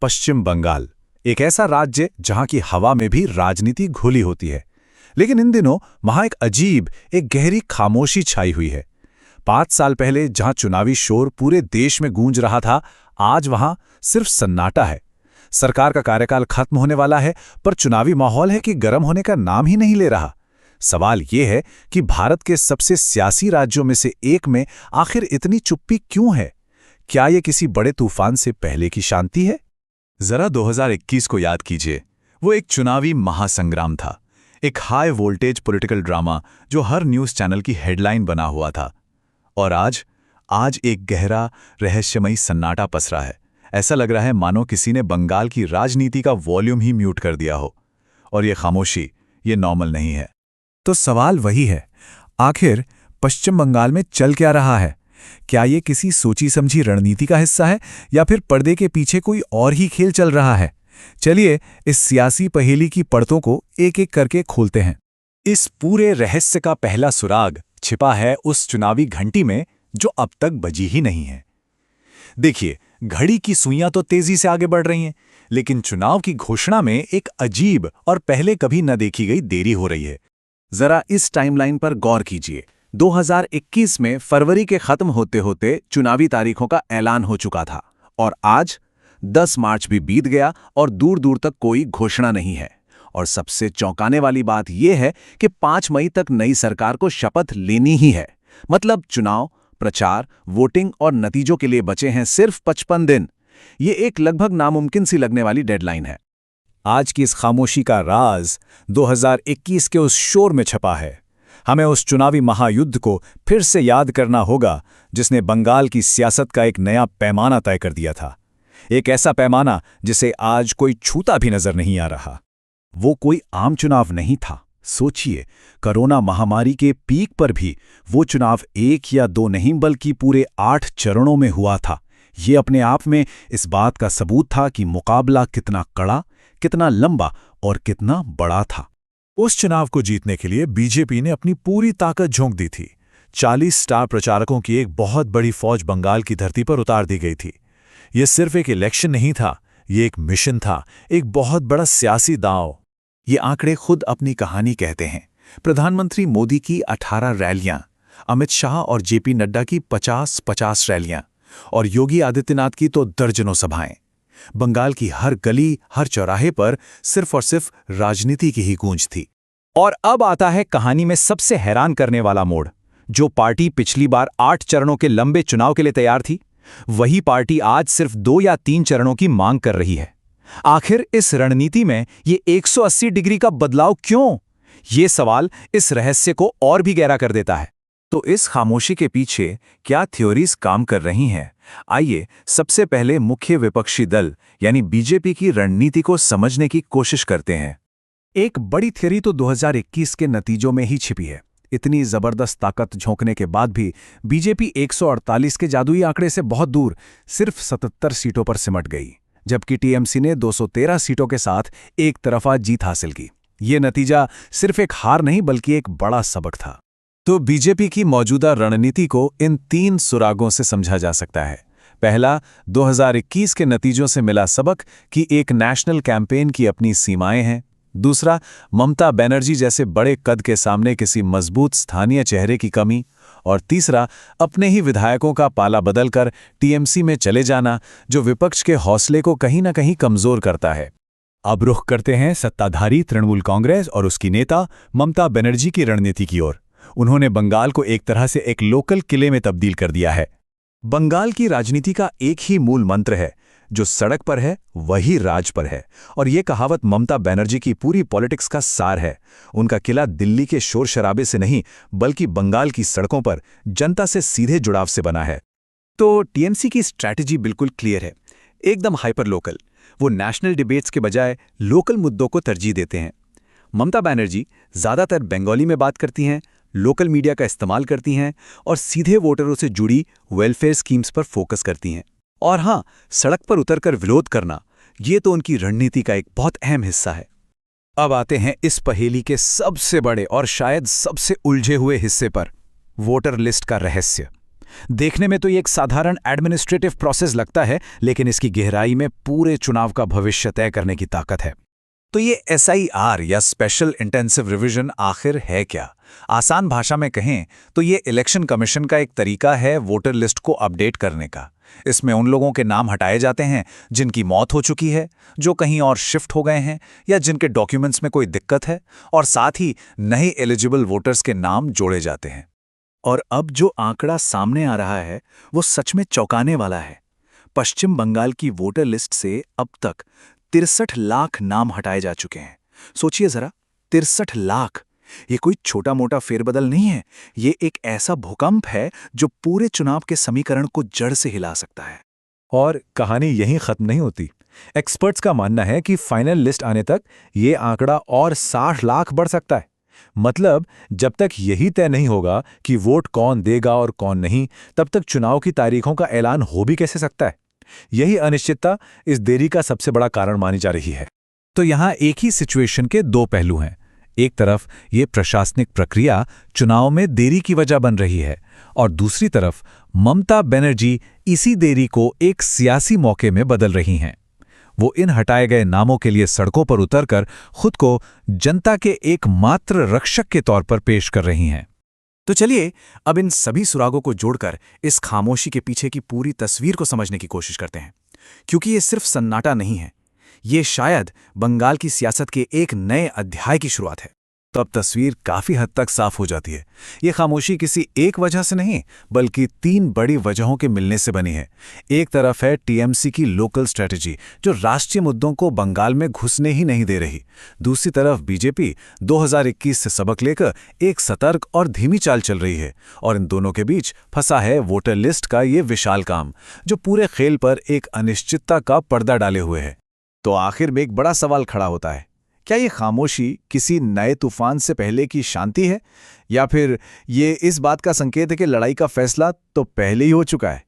पश्चिम बंगाल, एक ऐसा राज्य जहां की हवा में भी राजनीति घुली होती है। लेकिन इन दिनों वहां एक अजीब, एक गहरी खामोशी छाई हुई है। 5 साल पहले जहां चुनावी शोर पूरे देश में गूंज रहा था, आज वहां सिर्फ सन्नाटा है। सरकार का कार्यकाल खत्म होने वाला है, पर चुनावी माहौल है कि गर्म होने का नाम ही नहीं ले रहा। सवाल ये है कि भारत के सबसे सियासी राज्यों में से एक में आखिर इतनी चुप्पी क्यों है? क्या ये किसी बड़े तूफान से पहले की शांति है? जरा 2021 को याद कीजिए। वो एक चुनावी महासंग्राम था, एक हाई वोल्टेज पॉलिटिकल ड्रामा जो हर न्यूज़ चैनल की हेडलाइन बना हुआ था। और आज एक गहरा, रहस्यमयी सन्नाटा पसरा है। ऐसा लग रहा है मानो किसी ने बंगाल की राजनीति का वॉल्यूम ही म्यूट कर दिया हो। और ये खामोशी, ये नॉर्मल नहीं है। तो सवाल वही है, आखिर पश्चिम बंगाल में चल क्या रहा है? क्या ये किसी सोची समझी रणनीति का हिस्सा है या फिर पर्दे के पीछे कोई और ही खेल चल रहा है? चलिए इस सियासी पहेली की परतों को एक एक करके खोलते हैं। इस पूरे रहस्य का पहला सुराग छिपा है उस चुनावी घंटी में जो अब तक बजी ही नहीं है। देखिए, घड़ी की सुइयां तो तेजी से आगे बढ़ रही हैं, लेकिन चुनाव की घोषणा में एक अजीब और पहले कभी न देखी गई देरी हो रही है। जरा इस टाइमलाइन पर गौर कीजिए। 2021 में फरवरी के खत्म होते होते चुनावी तारीखों का ऐलान हो चुका था, और आज 10 मार्च भी बीत गया और दूर दूर तक कोई घोषणा नहीं है। और सबसे चौंकाने वाली बात यह है कि 5 मई तक नई सरकार को शपथ लेनी ही है। मतलब चुनाव, प्रचार, वोटिंग और नतीजों के लिए बचे हैं सिर्फ 55 दिन। ये एक लगभग नामुमकिन सी लगने वाली डेडलाइन है। आज की इस खामोशी का राज 2021 के उस शोर में छपा है। हमें उस चुनावी महायुद्ध को फिर से याद करना होगा जिसने बंगाल की सियासत का एक नया पैमाना तय कर दिया था। एक ऐसा पैमाना जिसे आज कोई छूता भी नजर नहीं आ रहा। वो कोई आम चुनाव नहीं था। सोचिए, कोरोना महामारी के पीक पर भी वो चुनाव 1 या 2 नहीं बल्कि पूरे 8 चरणों में हुआ था। ये अपने आप में इस बात का सबूत था कि मुकाबला कितना कड़ा, कितना लंबा और कितना बड़ा था। उस चुनाव को जीतने के लिए बीजेपी ने अपनी पूरी ताकत झोंक दी थी। 40 स्टार प्रचारकों की एक बहुत बड़ी फौज बंगाल की धरती पर उतार दी गई थी। यह सिर्फ एक इलेक्शन नहीं था, ये एक मिशन था, एक बहुत बड़ा सियासी दांव। ये आंकड़े खुद अपनी कहानी कहते हैं। प्रधानमंत्री मोदी की 18 रैलियां, अमित शाह और जेपी नड्डा की 50-50 रैलियां और योगी आदित्यनाथ की तो दर्जनों सभाएं। बंगाल की हर गली, हर चौराहे पर सिर्फ और सिर्फ राजनीति की ही गूंज थी। और अब आता है कहानी में सबसे हैरान करने वाला मोड़। जो पार्टी पिछली बार 8 चरणों के लंबे चुनाव के लिए तैयार थी, वही पार्टी आज सिर्फ 2 या 3 चरणों की मांग कर रही है। आखिर इस रणनीति में ये 180 डिग्री का बदलाव क्यों? ये सवाल इस रहस्य को और भी गहरा कर देता है। तो इस खामोशी के पीछे क्या थ्योरीज काम कर रही हैं? आइए सबसे पहले मुख्य विपक्षी दल यानी बीजेपी की रणनीति को समझने की कोशिश करते हैं। एक बड़ी थ्योरी तो 2021 के नतीजों में ही छिपी है। इतनी जबरदस्त ताकत झोंकने के बाद भी बीजेपी 148 के जादुई आंकड़े से बहुत दूर सिर्फ 77 सीटों पर सिमट गई, जबकि टीएमसी ने 213 सीटों के साथ एक तरफा जीत हासिल की। ये नतीजा सिर्फ एक हार नहीं बल्कि एक बड़ा सबक था। तो बीजेपी की मौजूदा रणनीति को इन 3 सुरागों से समझा जा सकता है। पहला, 2021 के नतीजों से मिला सबक कि एक नेशनल कैंपेन की अपनी सीमाएं हैं। दूसरा, ममता बनर्जी जैसे बड़े कद के सामने किसी मजबूत स्थानीय चेहरे की कमी। और तीसरा, अपने ही विधायकों का पाला बदलकर टीएमसी में चले जाना, जो विपक्ष के हौसले को कहीं न कहीं कमजोर करता है। अब रुख करते हैं सत्ताधारी तृणमूल कांग्रेस और उसकी नेता ममता बनर्जी की रणनीति की ओर। उन्होंने बंगाल को एक तरह से एक लोकल किले में तब्दील कर दिया है। बंगाल की राजनीति का एक ही मूल मंत्र है, जो सड़क पर है वही राज पर है। और ये कहावत ममता बनर्जी की पूरी पॉलिटिक्स का सार है। उनका किला दिल्ली के शोर शराबे से नहीं बल्कि बंगाल की सड़कों पर जनता से सीधे जुड़ाव से बना है। तो टीएमसी की स्ट्रैटेजी बिल्कुल क्लियर है, एकदम हाइपर लोकल। वो नेशनल डिबेट्स के बजाय लोकल मुद्दों को तरजीह देते हैं। ममता बनर्जी ज़्यादातर बंगाली में बात करती हैं, लोकल मीडिया का इस्तेमाल करती हैं और सीधे वोटरों से जुड़ी वेलफेयर स्कीम्स पर फोकस करती हैं। और हाँ, सड़क पर उतरकर विरोध करना, ये तो उनकी रणनीति का एक बहुत अहम हिस्सा है। अब आते हैं इस पहेली के सबसे बड़े और शायद सबसे उलझे हुए हिस्से पर, वोटर लिस्ट का रहस्य। देखने में तो ये एक साधारण एडमिनिस्ट्रेटिव प्रोसेस लगता है, लेकिन इसकी गहराई में पूरे चुनाव का भविष्य तय करने की ताकत है। तो ये SIR या स्पेशल इंटेंसिव रिवीजन आखिर है क्या? आसान भाषा में कहें तो ये इलेक्शन कमीशन का एक तरीका है वोटर लिस्ट को अपडेट करने का। इसमें उन लोगों के नाम हटाए जाते हैं जिनकी मौत हो चुकी है, जो कहीं और शिफ्ट हो गए हैं या जिनके डॉक्यूमेंट्स में कोई दिक्कत है, और साथ ही नए एलिजिबल वोटर्स के नाम जोड़े जाते हैं। और अब जो आंकड़ा सामने आ रहा है वो सच में चौंकाने वाला है। पश्चिम बंगाल की वोटर लिस्ट से अब तक 63 लाख नाम हटाए जा चुके हैं। सोचिए जरा, 63 लाख! ये कोई छोटा मोटा फेरबदल नहीं है, ये एक ऐसा भूकंप है जो पूरे चुनाव के समीकरण को जड़ से हिला सकता है। और कहानी यहीं खत्म नहीं होती। एक्सपर्ट्स का मानना है कि फाइनल लिस्ट आने तक ये आंकड़ा और 60 लाख बढ़ सकता है। मतलब जब तक यही तय नहीं होगा कि वोट कौन देगा और कौन नहीं, तब तक चुनाव की तारीखों का ऐलान हो भी कैसे सकता है। यही अनिश्चितता इस देरी का सबसे बड़ा कारण मानी जा रही है। तो यहाँ एक ही सिचुएशन के दो पहलू हैं। एक तरफ ये प्रशासनिक प्रक्रिया चुनाव में देरी की वजह बन रही है, और दूसरी तरफ ममता बनर्जी इसी देरी को एक सियासी मौके में बदल रही हैं। वो इन हटाए गए नामों के लिए सड़कों पर उतरकर खुद को जनता के एकमात्र रक्षक के तौर पर पेश कर रही हैं। तो चलिए अब इन सभी सुरागों को जोड़कर इस खामोशी के पीछे की पूरी तस्वीर को समझने की कोशिश करते हैं, क्योंकि ये सिर्फ सन्नाटा नहीं है, ये शायद बंगाल की सियासत के एक नए अध्याय की शुरुआत है। तो अब तस्वीर काफी हद तक साफ हो जाती है। ये खामोशी किसी एक वजह से नहीं, बल्कि 3 बड़ी वजहों के मिलने से बनी है। एक तरफ है TMC की लोकल स्ट्रेटजी, जो राष्ट्रीय मुद्दों को बंगाल में घुसने ही नहीं दे रही। दूसरी तरफ बीजेपी 2021 से सबक लेकर एक सतर्क और धीमी चाल चल रही है, और इन दोनों के बीच फंसा है वोटर लिस्ट का ये विशाल काम, जो पूरे खेल पर एक अनिश्चितता का पर्दा डाले हुए है। तो आखिर में एक बड़ा सवाल खड़ा होता है, क्या ये खामोशी किसी नए तूफान से पहले की शांति है, या फिर ये इस बात का संकेत है कि लड़ाई का फैसला तो पहले ही हो चुका है?